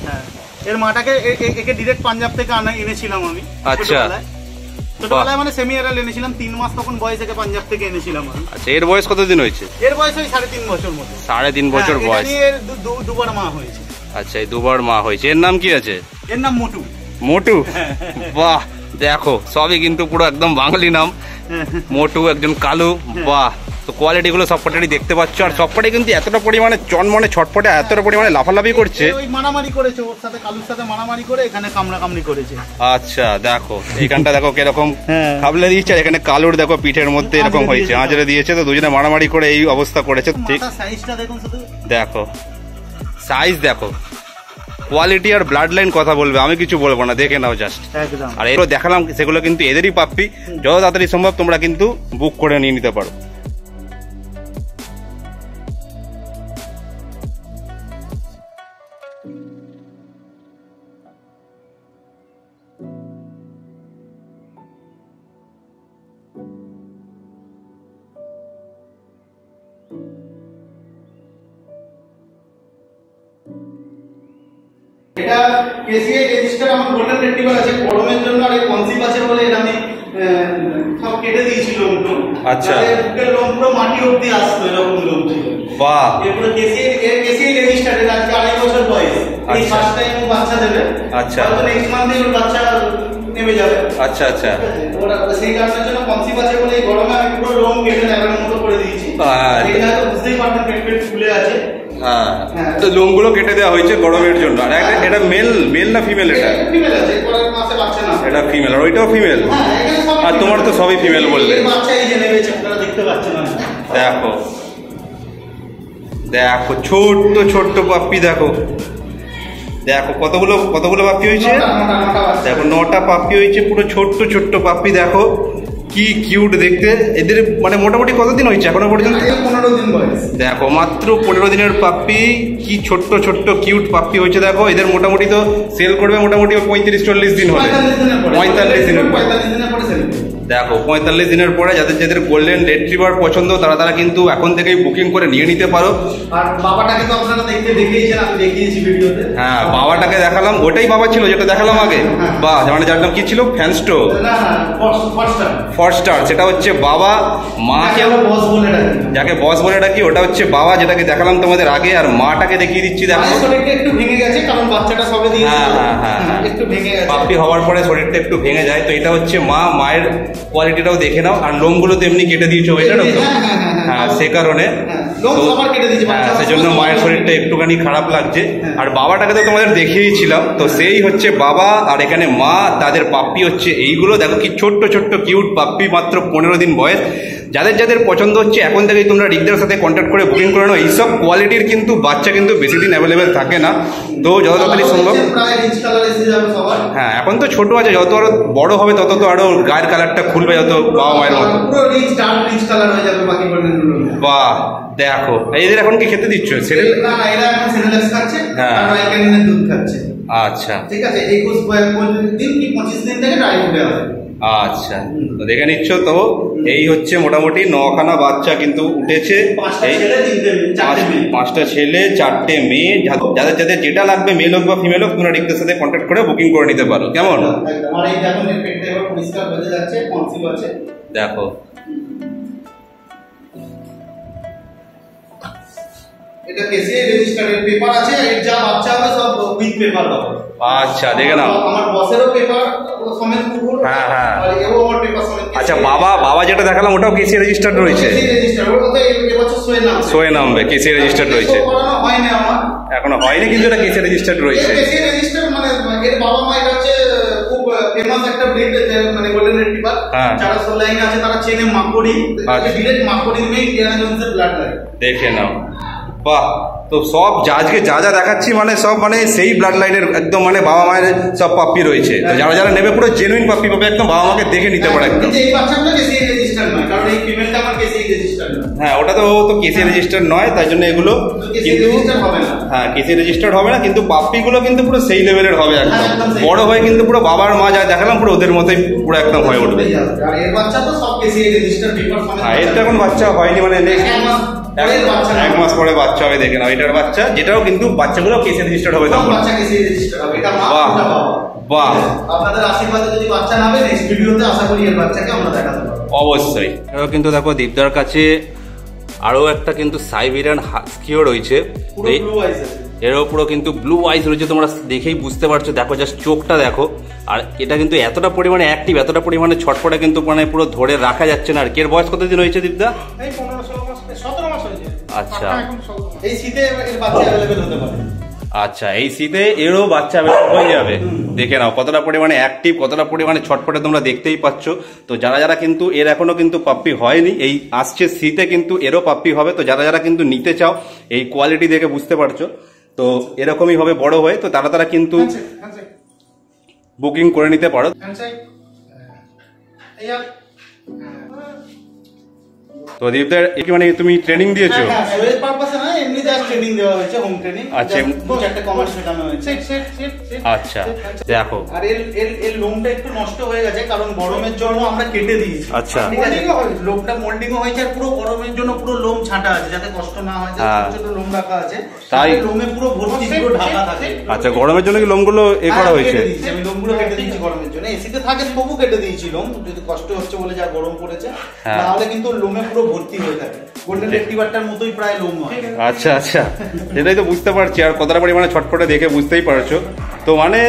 এর মাটাকে একে ডিরেক্ট পাঞ্জাব থেকে এনেছিলাম আমি। আচ্ছা, ছোটবেলায় মানে সেমি এরাল এনেছিলাম, 3 মাস তখন বয়স, থেকে পাঞ্জাব থেকে এনেছিলাম আমি। আচ্ছা, এর বয়স কতদিন হয়েছে? এর বয়স ওই 3.5 বছর মতো। 3.5 বছর বয়স। এর দুবার মা হয়েছে। আচ্ছা, এই দুবার মা হয়েছে। এর নাম কি আছে? এর নাম মোটু। মোটু? বাহ, দেখো সবই কিন্তু পুরো একদম বাঙালি নাম। মোটু, একজন কালু। বাহ, তো কোয়ালিটি গুলো সবকটারই দেখতে পাচ্ছ, আর সবকটাই কিন্তু এতটা পরিমাণে চনমনে ছটফটে, এতটা পরিমাণে লাফালাফি করছে। ওই মারামারি করেছে ওর সাথে, কালুর সাথে মারামারি করে এখানে কামড়াকামড়ি করেছে। আচ্ছা, দেখো এইখানটা দেখো কিরকম খাবলে দিয়েছে, আর এখানে কালুর দেখো পিঠের মধ্যে এরকম হয়েছে, আঁচড়ে দিয়েছে, তো দুজনে মারামারি করে এই অবস্থা করেছে। ঠিক, সাইজটা দেখুন শুধু, দেখো সাইজ দেখো, কোয়ালিটি আর ব্লাড লাইন কথা বলবে, আমি কিছু বলবো না, দেখে নাও জাস্ট। আর এগুলো দেখালাম, সেগুলো কিন্তু এদেরই পাপ্পি। যত তাড়াতাড়ি সম্ভব তোমরা কিন্তু বুক করে নিয়ে নিতে পারো। এটা কেসিআই রেজিস্টার আমার গোল্ডেন রেট্রিভার আছে, গরমের জন্য আর কনসিভ আছে বলে এটা আমি সব কেটে দিয়েছি লোমটো। আচ্ছা, বুকের লোম পুরো মাটি অবধি আসতো, এরকম লোম ছিল। বাহ, এরপরে কেসিআই রেজিস্টার, এটা আজকে 2.5 বছর বয়স। এই ফার্স্ট টাইম ও বাচ্চা দেবে। আচ্ছা, হয়তো নেক্সট মান্থে ওর বাচ্চা নেমে যাবে। আচ্ছা আচ্ছা, ওরা সেই কারণের জন্য কনসিভ আছে বলে এই গরমে আমি পুরো লোম কেটে নেবার মতো করে দিয়েছি। এটা তো বুঝতেই পারবেন, পেট ফুলে আছে। হ্যাঁ, তো লোমগুলো কেটে দেওয়া হয়েছে গরমের জন্য। আর এটা মেল না ফিমেল? এটা ফিমেল আছে, পরের মাসে বাচ্চা না। এটা ফিমেল, আর ওইটাও ফিমেল। আর তোমার তো সবই ফিমেল বললে। বাচ্চা এই যে নেমেছে, আপনারা দেখতে পাচ্ছেন না? দেখো দেখো, ছোট্ট ছোট্ট পাপ্পি দেখো, দেখো কতগুলো পাপ্পি হয়েছে। দেখো 9টা পাপ্পি হয়েছে, পুরো ছোট্ট ছোট্ট পাপ্পি। দেখো কি কিউট দেখতে। এদের মানে মোটামুটি কতদিন হয়েছে এখনো পর্যন্ত? 15 দিন বয়স। দেখো মাত্র 15 দিনের পাপ্পি, কি ছোট্ট ছোট্ট কিউট পাপ্পি হয়েছে। দেখো এদের মোটামুটি তো সেল করবে মোটামুটি 35-40 দিন হলে, 45 দিনের পরে। দেখো 45 দিনের পরে যাদের গোল্ডেন রেট্রিভার পছন্দ তারা কিন্তু এখন থেকেই বুকিং করে নিয়ে নিতে পারো। আর বাবাটাকে তো আপনারা দেখিয়েছেন, আমি দেখিয়েছি ভিডিওতে। হ্যাঁ, বাবাটাকে দেখালাম, ওটাই বাবা ছিল যেটা দেখালাম আগে। বা মানে যার নাম কি ছিল? ফ্যানস্টো, ফরস্টার, সেটা হচ্ছে বাবা। মাকে বস বলে ডাকি, যাকে বস বলে ডাকি, ওটা হচ্ছে বাবা, যেটাকে দেখালাম তোমাদের আগে। আর মাটাকে দেখিয়ে দিচ্ছি, দেখো শরীরটা একটু ভেঙে গেছে, কারণ বাচ্চাটা সবে দিয়ে একটু ভেঙে গেছে, পাপ্পি হওয়ার পরে শরীরটা একটু ভেঙে যায়। তো এটা হচ্ছে মা, মায়ের কোয়ালিটিটাও দেখে নাও। আর লোমগুলো তো এমনি কেটে দিয়েছো, এটা তো হ্যাঁ, সে কারণে সেজন্য মায়ের শরীরটা একটুখানি খারাপ লাগছে। আর বাবাটাকে তো তোমাদের দেখিয়েছিলাম, তো সেই হচ্ছে বাবা, আর এখানে মা, তাদের পাপ্পি হচ্ছে এইগুলো। দেখো কি ছোট্ট ছোট্ট কিউট পাপ্পি, মাত্র 15 দিন বয়স। যাদের পছন্দ হচ্ছে এখন থেকেই তোমরা রিকদের সাথে কন্ট্যাক্ট করে বুকিং করে নাও। এইসব কোয়ালিটির কিন্তু বাচ্চা কিন্তু বেশি দিন অ্যাভেলেবেল থাকে না, তো যত তাড়াতাড়ি সম্ভব। হ্যাঁ, এখন তো ছোট আছে, যত আরো বড় হবে তত তো আরো গায়ের কালারটা খুলবে, যত বাবা মায়ের মতো। বাহ, দেখো এদের এখন কি খেতে দিচ্ছ? আচ্ছা, ঠিক আছে, 21 দিন কি 25 দিন থেকে ট্রাই করে হবে। আচ্ছা, তো দেখে নিচ্ছ। তো এই হচ্ছে মোটামুটি 9খানা বাচ্চা কিন্তু উঠেছে। 5টা ছেলে 4টে মেয়ে। যাদের যেটা লাগবে, মেল হোক বা ফিমেল হোক, তোমরা রিকদের সাথে কন্ট্যাক্ট করে বুকিং করে নিতে পারো। কেমন? দেখো এটা কেসিআই রেজিস্টারের পেপার আছে, এর যা বাচ্চা হবে সব উইথ পেপার হবে। আচ্ছা, দেখে নাও, আমার বসেরও পেপার সমেত পুরো। হ্যাঁ হ্যাঁ, আর এও আমার পেপার সমেত। আচ্ছা, বাবা যেটা দেখালাম ওটাও কেসিআই রেজিস্টার্ড রয়েছে। কেসিআই রেজিস্টার, ওটা তো এই বছর সোয়ে নামবে। কেসিআই রেজিস্টার্ড রয়েছে, হয়নি আমার এখনো হয়নি, কিন্তু এটা কেসিআই রেজিস্টার্ড রয়েছে। কেসিআই রেজিস্টার মানে এর বাবা মা, এটা হচ্ছে খুব ফেমাস একটা ব্রিড, মানে গোল্ডেন রেট্রিভার। যারা সোল লাইনে আছে তারা চেনে মাকড়ি, ডিরেক্ট মাকড়ি মেয়ে ইন্ডিয়ানা জোন্সের ব্লাড লাইন। দেখে নাও, বাহ। তো সব আজকে যা দেখাচ্ছি মানে সব মানে সেই ব্লাড লাইনের একদম মানে বাবা মায়ের সব পাপ্পি রয়েছে। যারা নেবে পুরো জেনুইন পাপ্পি পাবে, একদম বাবা মাকে দেখে নিতে পারে একদম। এই বাচ্চাগুলো কেসিআই রেজিস্টার নয়, কারণ এই ফিমেলটা আমার কেসিআই রেজিস্টার নয়। হ্যাঁ, ওটা তো কেসিআই রেজিস্টার নয়, তাই জন্য এগুলো কিন্তু হ্যাঁ কেসিআই রেজিস্টার্ড হবে না, কিন্তু পাপ্পিগুলো কিন্তু পুরো সেই লেভেলের হবে একদম। বড় হয়ে কিন্তু পুরো বাবার মা যা দেখালাম পুরো ওদের মতোই পুরো একদম হয়ে উঠবে। আর এর বাচ্চা তো সব কেসিআই রেজিস্টার পেপার সমেত। হ্যাঁ, এর তো এখন বাচ্চা হয়নি, মানে 1 মাস পরে বাচ্চা হবে। দেখে নাও, এটার বাচ্চা, যেটাও কিন্তু বাচ্চাগুলো কেসিআই রেজিস্টার্ড হবে তখন। বাচ্চা কেসিআই রেজিস্টার হবে, এটা মা, এটা বাবা। বাহ, আপনাদের আশীর্বাদে যদি বাচ্চা নাবে নেক্সট ভিডিওতে আশা করি এর বাচ্চাকে আমরা দেখাতে পারবো। অবশ্যই। এরও কিন্তু দেখো দীপদার কাছে আরো একটা কিন্তু সাইবেরিয়ান হাস্কিও রয়েছে। পুরো ব্লু আইস আছে, এর উপরও কিন্তু ব্লু আইস রয়েছে, তোমরা দেখেই বুঝতে পারছো। দেখো জাস্ট চোখটা দেখো। আর এটা কিন্তু এতটা পরিমাণে অ্যাক্টিভ, এতটা পরিমাণে ছটফটে কিন্তু মানে পুরো ধরে রাখা যাচ্ছে না। আর এর বয়স কতদিন হয়েছে দীপদা? এই 15-16 মাস 17 মাস হয়েছে। আচ্ছা, এই শীতে এর বাচ্চা অ্যাভেলেবেল হতে পারে। আচ্ছা, এই শীতে এরও বাচ্চা হয়ে যাবে। দেখে নাও কতটা পরিমাণে অ্যাক্টিভ, কতটা পরিমাণে ছটফটে তোমরা দেখতেই পাচ্ছ। তো যারা যারা কিন্তু এর এখনো কিন্তু পাপ্পি হয়নি, এই আসছে শীতে কিন্তু এরও পাপ্পি হবে। তো যারা যারা কিন্তু নিতে চাও, এই কোয়ালিটি দেখে বুঝতে পারছো, তো এরকমই হবে বড় হয়ে। তো তারা তারা কিন্তু বুকিং করে নিতে পারো। তো দীপদার কি মানে তুমি ট্রেনিং দিয়েছো? হ্যাঁ, শোয়ের পারপাসে না, এমনি জাস্ট ট্রেনিং দেওয়া হয়েছে, হোম ট্রেনিং। আচ্ছা, একটা কমার্স শেখানো হয়েছে। আচ্ছা, দেখো। আর এর লোমটা একটু নষ্ট হয়ে গেছে কারণ গরমের জন্য আমরা কেটে দিয়েছি। আচ্ছা, ঠিক আছে, লোমটা মোল্ডিংও হয়েছে আর পুরো গরমের জন্য পুরো লোম ছাঁটা আছে যাতে কষ্ট না হয়, ছোট ছোট লোম রাখা আছে, তাই লোমে পুরো ভর্তি, পুরো ঢাকা থাকে। আচ্ছা, গরমের জন্য কি লোমগুলো করা হয়েছে? আমি লোমগুলো কেটে দিয়েছি গরমের জন্য। এসিতে থাকে তবু কেটে দিয়েছি লোম, যদি কষ্ট হচ্ছে বলে যা গরম পড়েছে, তাহলে কিন্তু লোমে পুরো ভর্তি হয়ে থাকে। গোল্ডেন রেট্রিভারটার মতোই প্রায় লোম হয়। আচ্ছা আচ্ছা, সেটাই তো বুঝতে পারছি। আর কতটা পরিমাণে ছটফটে দেখে বুঝতেই পারছো। তো মানে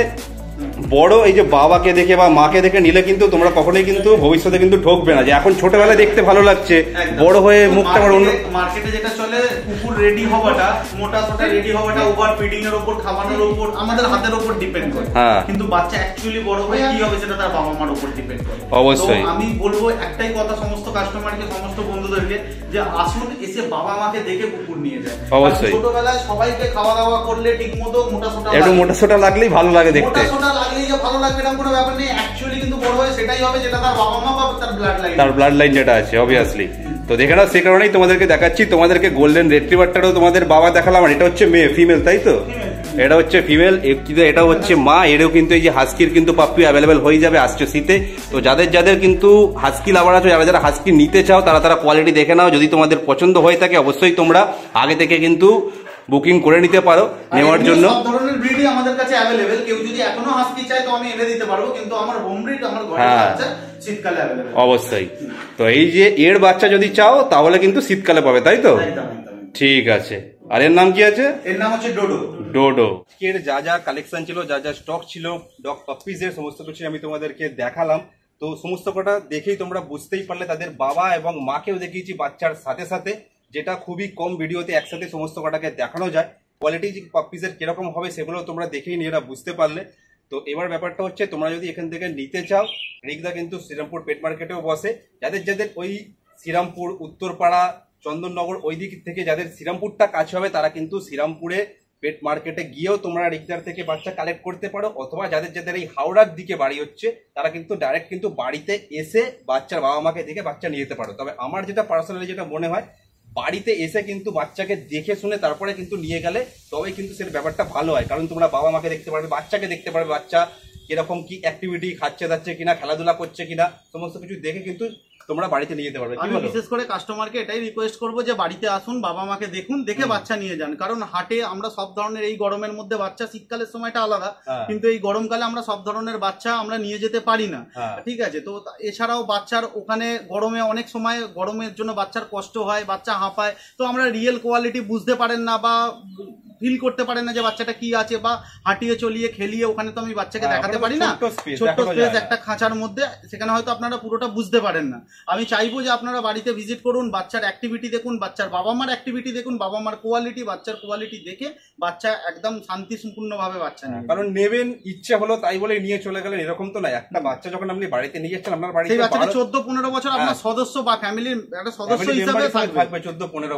বড় এই যে বাবাকে দেখে বা মাকে দেখে নিলে কিন্তু তোমরা কখনোই কিন্তু ভবিষ্যতে কিন্তু ঠকবে না, যে এখন ছোটবেলায় দেখতে ভালো লাগছে, বড় হয়ে মুখটা আমার অন্য। মার্কেটে যেটা চলে কুকুর রেডি হওয়াটা, মোটা সোটা রেডি হওয়াটা ওভার ফিডিং এর উপর, খাওয়ানোর উপর, আমাদের হাতের উপর ডিপেন্ড করে। কিন্তু বাচ্চা অ্যাকচুয়ালি বড় হয়ে কি হবে সেটা তার বাবা মার উপর ডিপেন্ড করে। অবশ্যই আমি বলবো একটাই কথা সমস্ত কাস্টমারকে, সমস্ত বন্ধুদেরকে, যে আসুন এসে বাবা মাকে দেখে কুকুর নিয়ে যায়। অবশ্যই। ছোটবেলায় সবাইকে খাওয়া দাওয়া করলে ঠিকমতো মোটা সোটা, একটু মোটা সোটা লাগলেই ভালো লাগে দেখতে। মোটা সোটা লাগলেই যে ভালো লাগবে এরকম কোনো ব্যাপার নেই। অ্যাকচুয়ালি কিন্তু বড় হয়ে সেটাই হবে যেটা তার বাবা মা বা তার ব্লাড লাইন যেটা আছে অবভিয়াসলি। তো দেখে নাও, সে কারণেই তোমাদেরকে দেখাচ্ছি। তোমাদেরকে গোল্ডেন রেট্রিভারটারও তোমাদের বাবা দেখালাম, আর এটা হচ্ছে মেয়ে, ফিমেল, তাই তো? এটা হচ্ছে ফিমেল, এটা হচ্ছে মা। এরও কিন্তু এই যে হাস্কির কিন্তু পাপ্পি অ্যাভেলেবেল হয়ে যাবে আসছে শীতে। তো যাদের যাদের কিন্তু হাস্কি লাভার আছে, যারা যারা হাস্কি নিতে চাও, তারা তারা কোয়ালিটি দেখে নাও। যদি তোমাদের পছন্দ হয়ে থাকে অবশ্যই তোমরা আগে থেকে কিন্তু বুকিং করে নিতে পারো নেওয়ার জন্য। সব ধরনের ব্রিডই আমাদের কাছে अवेलेबल। কেউ যদি এখনো হাস্কি চায় তো আমি এনে দিতে পারবো, কিন্তু আমার হোম ব্রিড আমার ঘরে আছে, শীতকালে अवेलेबल অবশ্যই। তো এই যে এর বাচ্চা যদি চাও তাহলে কিন্তু শীতকালে পাবে, তাই তো? ঠিক আছে। আর এর নাম কি আছে? এর নাম হচ্ছে ডোডো। ডোডো। এর যা যা কালেকশন ছিল, যা যা স্টক ছিল ডগ পাপ্পিজের, সমস্ত কিছু আমি তোমাদেরকে দেখালাম। তো সমস্ত কটা দেখেই তোমরা বুঝতেই পারলে, তাদের বাবা এবং মাকেও দেখিয়েছি বাচ্চার সাথে সাথে, যেটা খুবই কম ভিডিওতে একসাথে সমস্ত কটাকে দেখানো যায়। কোয়ালিটি পাপ্পিজের কিরকম হবে সেগুলো তোমরা দেখেই নিজেরা বুঝতে পারলে। তো এবার ব্যাপারটা হচ্ছে, তোমরা যদি এখান থেকে নিতে চাও, রিকদা কিন্তু শ্রীরামপুর পেট মার্কেটেও বসে। যাদের যাদের ওই শ্রীরামপুর, উত্তরপাড়া, চন্দননগর ওই দিক থেকে যাদের শ্রীরামপুরটা কাছে হবে, তারা কিন্তু শ্রীরামপুরে পেট মার্কেটে গিয়েও তোমরা রিকদার থেকে বাচ্চা কালেক্ট করতে পারো। অথবা যাদের যাদের এই হাওড়ার দিকে বাড়ি হচ্ছে, তারা কিন্তু ডাইরেক্ট কিন্তু বাড়িতে এসে বাচ্চার বাবা মাকে দেখে বাচ্চা নিয়ে যেতে পারো। তবে আমার যেটা পার্সোনালি যেটা মনে হয়, বাড়িতে এসে কিন্তু বাচ্চাকে দেখে শুনে তারপরে কিন্তু নিয়ে গেলে তবেই কিন্তু সেটা ব্যাপারটা ভালো হয়। কারণ তোমরা বাবা মাকে দেখতে পারবে, বাচ্চাকে দেখতে পারবে, বাচ্চা কিরকম কি অ্যাক্টিভিটি খাচ্ছে যাচ্ছে কিনা, খেলাধুলা করছে কিনা, সমস্ত কিছু দেখে কিন্তু তোমরা বাড়িতে নিয়ে যেতে পারবে। আমি বিশেষ করে কাস্টমারকে এটাই রিকোয়েস্ট করবো যে বাড়িতে আসুন, বাবা মাকে দেখুন, দেখে বাচ্চা নিয়ে যান। কারণ হাটে আমরা সব ধরনের, এই গরমের মধ্যে বাচ্চা, শীতকালের সময়টা আলাদা, কিন্তু এই গরমকালে আমরা সব ধরনের বাচ্চা আমরা নিয়ে যেতে পারি না। ঠিক আছে, তো এছাড়াও বাচ্চার ওখানে গরমে অনেক সময় গরমের জন্য বাচ্চার কষ্ট হয়, বাচ্চা হাঁপায়, তো আমরা রিয়েল কোয়ালিটি বুঝতে পারেন না বা ফিল করতে পারেন না যে বাচ্চাটা কি আছে, বা হাঁটিয়ে চলিয়ে খেলিয়ে ওখানে তো আমি বাচ্চাকে দেখাতে পারি না। ছোট্ট স্পেস একটা খাঁচার মধ্যে, সেখানে হয়তো আপনারা পুরোটা বুঝতে পারেন না। আমি চাইবো যে আপনারা বাড়িতে ভিজিট করুন, বাচ্চার অ্যাক্টিভিটি দেখুন, বাচ্চার বাবা মার অ্যাক্টিভিটি দেখুন, বাবা মার কোয়ালিটি, বাচ্চার কোয়ালিটি দেখে বাচ্চা একদম শান্তিপূর্ণভাবে বাচ্চা নেবেন। কারণ নেবেন ইচ্ছে হলো তাই বলে নিয়ে চলে গেলেন এরকম তো নয়। একটা বাচ্চা যখন আপনি বাড়িতে নিয়ে যাচ্ছেন, আপনার বাড়িতে 14-15 বছর আপনার সদস্য বা ফ্যামিলির একটা সদস্য হিসেবে থাকবে। 14-15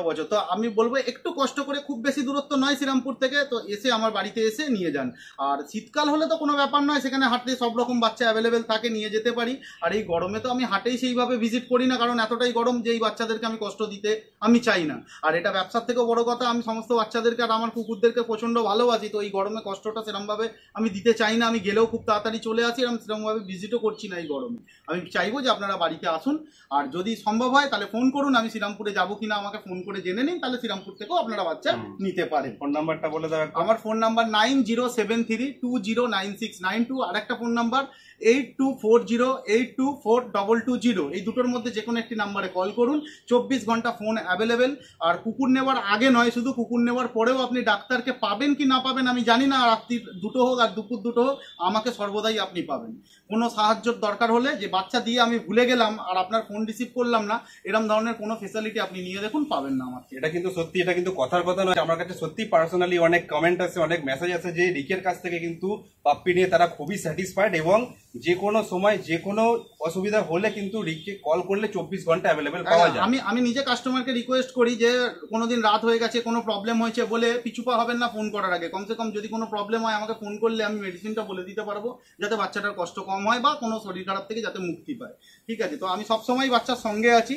বছর। তো আমি বলবো একটু কষ্ট করে, খুব বেশি দূরত্ব নয় শ্রীরামপুর থেকে, তো এসে আমার বাড়িতে এসে নিয়ে যান। আর শীতকাল হলে তো কোনো ব্যাপার নয়, সেখানে হাটে সব রকম বাচ্চা অ্যাভেলেবেল থাকে, নিয়ে যেতে পারি। আর এই গরমে তো আমি হাটেই সেইভাবে ভিজিট করি না, কারণ এতটাই গরম যে এই বাচ্চাদেরকে আমি কষ্ট দিতে আমি চাই না। আর এটা ব্যবসার থেকেও বড় কথা, আমি সমস্ত বাচ্চাদেরকে আর আমার কুকুরদেরকে প্রচন্ড ভালোবাসি, তো এই গরমে কষ্টটা সেরকমভাবে আমি দিতে চাই না। আমি গেলেও খুব তাড়াতাড়ি চলে আসি, আমি সেরকমভাবে ভিজিটও করছি না এই গরমে। আমি চাইবো যে আপনারা বাড়িতে আসুন, আর যদি সম্ভব হয় তাহলে ফোন করুন। আমি শ্রীরামপুরে যাবো কিনা আমাকে ফোন করে জেনে নিন, তাহলে শ্রীরামপুর থেকেও আপনারা বাচ্চা নিতে পারেন। ফোন নাম্বারটা বলে দাও। আমার ফোন নাম্বার 9073209692, আর একটা ফোন নাম্বার 8240824220। এই দুটোর মধ্যে যে কোনো একটি নাম্বারে কল করুন, 24 ঘন্টা ফোন অ্যাভেলেবেল। আর কুকুর নেওয়ার আগে নয়, শুধু কুকুর নেওয়ার পরেও আপনি ডাক্তারকে পাবেন কি না পাবেন আমি জানি না, রাত্রি 2টো হোক আর দুপুর 2টো হোক, আমাকে সর্বদাই আপনি পাবেন। কোনো সাহায্যর দরকার হলে, যে বাচ্চা দিয়ে আমি ভুলে গেলাম আর আপনার ফোন রিসিভ করলাম না, এরকম ধরনের কোনো ফেসিলিটি আপনি নিয়ে দেখুন, পাবেন না আমার। এটা কিন্তু সত্যি, এটা কিন্তু কথার কথা নয়। আমার কাছে সত্যি পার্সোনালি অনেক কমেন্ট আছে, অনেক মেসেজ আছে যে রিকের কাছ থেকে কিন্তু পাপ্পি নিয়ে তারা খুবই স্যাটিসফাইড, এবং যে কোনো সময় যে কোনো অসুবিধা হলে কিন্তু রিককে কল করলে 24 ঘন্টা অ্যাভেলেবেল পাওয়া যায়। আমি নিজে কাস্টমারকে রিকোয়েস্ট করি যে কোনোদিন রাত হয়ে গেছে, কোনো প্রবলেম হয়েছে বলে পিছুপা হবেন না ফোন করার আগে। কমসে কম যদি কোনো প্রবলেম হয় আমাকে ফোন করলে আমি মেডিসিনটা বলে দিতে পারবো, যাতে বাচ্চাটার কষ্ট কম হয় বা কোনো শরীর খারাপ থেকে যাতে মুক্তি পায়। ঠিক আছে, তো আমি সবসময় বাচ্চার সঙ্গে আছি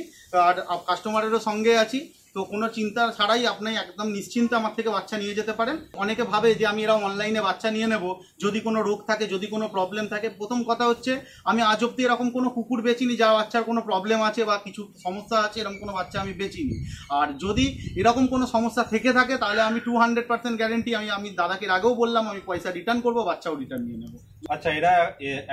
আর কাস্টমারেরও সঙ্গে আছি। তো কোনো চিন্তা ছাড়াই আপনি একদম নিশ্চিন্তে আমার থেকে বাচ্চা নিয়ে যেতে পারেন। অনেকে ভাবে যে আমি এরা অনলাইনে বাচ্চা নিয়ে নেব, যদি কোনো রোগ থাকে, যদি কোনো প্রবলেম থাকে। প্রথম কথা হচ্ছে, আমি আজ অব্দি এরকম কোনো কুকুর বেচিনি যার বাচ্চার কোনো প্রবলেম আছে বা কিছু সমস্যা আছে, এরকম কোনো বাচ্চা আমি বেচিনি। আর যদি এরকম কোনো সমস্যা থেকে থাকে তাহলে আমি 200% গ্যারেন্টি, আমি দাদাকে আগেও বললাম, আমি পয়সা রিটার্ন করবো, বাচ্চাও রিটার্ন নিয়ে নেবো। আচ্ছা, এরা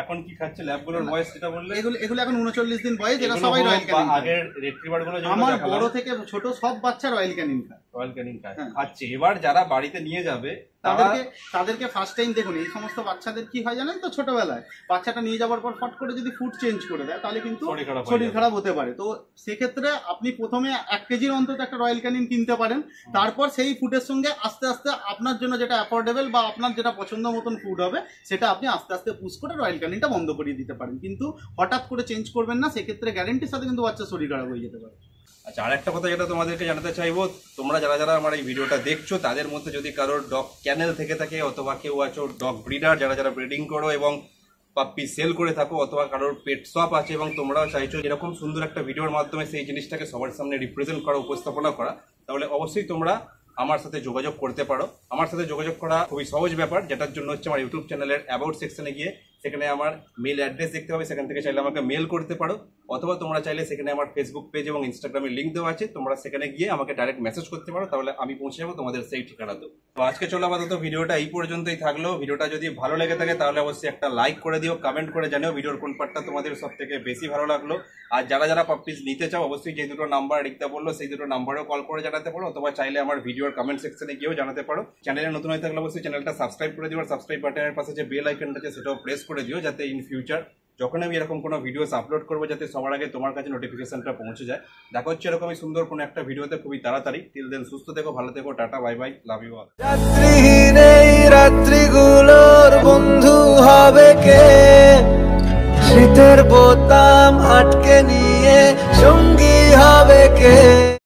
এখন কি খাচ্ছে? ল্যাবগুলোর বয়স যেটা বললে, এগুলো এখন 39 দিন বয়স। এরা সবাই রয়্যাল ক্যানিন। আগের রিট্রিভার গুলো আমার বড় থেকে ছোট সব বাচ্চা রয়্যাল ক্যানিন খায়। রয়্যাল ক্যানিন খায়, খাচ্ছে। এবার যারা বাড়িতে নিয়ে যাবে তাদেরকে ফার্স্ট টাইম দেখুন, এই সমস্ত বাচ্চাদের কি হয় জানেন তো, ছোটবেলায় বাচ্চাটা নিয়ে যাওয়ার পর ফট করে যদি ফুড চেঞ্জ করে দেয় তাহলে কিন্তু শরীর খারাপ হতে পারে। তো সেক্ষেত্রে আপনি প্রথমে 1 কেজির অন্তত একটা রয়্যাল ক্যানিন কিনতে পারেন। তারপর সেই ফুডের সঙ্গে আস্তে আস্তে আপনার জন্য যেটা অ্যাফোর্ডেবল বা আপনার যেটা পছন্দ মতন ফুড হবে, সেটা আপনি আস্তে আস্তে পুশ করে রয়্যাল ক্যানিনটা বন্ধ করিয়ে দিতে পারেন। কিন্তু হঠাৎ করে চেঞ্জ করবেন না, সেক্ষেত্রে গ্যারেন্টির সাথে কিন্তু বাচ্চার শরীর খারাপ হয়ে যেতে পারে। আচ্ছা, আরেকটা কথা যেটা তোমাদেরকে জানাতে চাইবো, তোমরা যারা আমার এই ভিডিওটা দেখছো তাদের মধ্যে যদি কারোর ডগ ক্যানেল থেকে থাকে, অথবা কেউ আছো ডগ ব্রিডার, যারা ব্রিডিং করো এবং পাপ্পি সেল করে থাকো, অথবা কারোর পেট শপ আছে এবং তোমরাও চাইছো এরকম সুন্দর একটা ভিডিওর মাধ্যমে সেই জিনিসটাকে সবার সামনে রিপ্রেজেন্ট করা, উপস্থাপনা করা, তাহলে অবশ্যই তোমরা আমার সাথে যোগাযোগ করতে পারো। আমার সাথে যোগাযোগ করা খুবই সহজ ব্যাপার, যেটার জন্য হচ্ছে আমার ইউটিউব চ্যানেলের অ্যাবাউট সেকশনে গিয়ে সেখানে আমার মেল অ্যাড্রেস দেখতে হবে, সেখান থেকে চাইলে আমাকে মেল করতে পারো, অথবা তোমরা চাইলে সেখানে আমার ফেসবুক পেজ এবং ইনস্টাগ্রামে লিঙ্ক দেওয়া আছে, তোমরা সেখানে গিয়ে আমাকে ডাইরেক্ট মেসেজ করতে পারো, তাহলে আমি পৌঁছে যাবো তোমাদের সেই ঠিকানাতে। তো আজকে চলো আপাতত ভিডিওটা এই পর্যন্তই থাকলো। ভিডিওটা যদি ভালো লেগে থাকে তাহলে অবশ্যই একটা লাইক করে দিও, কমেন্ট করে জানিও ভিডিওর কোন পার্টটা তোমাদের সব থেকে বেশি ভালো লাগলো। আর যারা পাপ্পিস নিতে চাও অবশ্যই যে দুটো নাম্বার রিক্তা বললো সেই দুটো নাম্বারেও কল করে জানাতে পারো, অথবা চাইলে আমার ভিডিওর কমেন্ট সেকশনে গিয়েও জানাতে পারো। চ্যানেলে নতুন হয়ে থাকলে অবশ্যই চ্যানেলটা সাবস্ক্রাইব করে দিও, আর সাবস্ক্রাইব বাটনের পাশে যে বেল আইকনটা আছে সেটাও প্রেস করে দিও, যাতে ইন ফিউচার যখন আমি এরকম কোনো ভিডিওস আপলোড করবো যাতে সবার আগে তোমার কাছে নোটিফিকেশনটা পৌঁছে যায়। দেখা হচ্ছে এরকমই সুন্দর কোনো একটা ভিডিওতে খুবই তাড়াতাড়ি। টিল দেন সুস্থ থেকো, ভালো থেকো, tata, bye bye, love you all. রাত্রিহীন এই রাত্রিগুলোর বন্ধু হবে কে? শীতের বোতাম আটকে নিয়ে সঙ্গী হবে কে?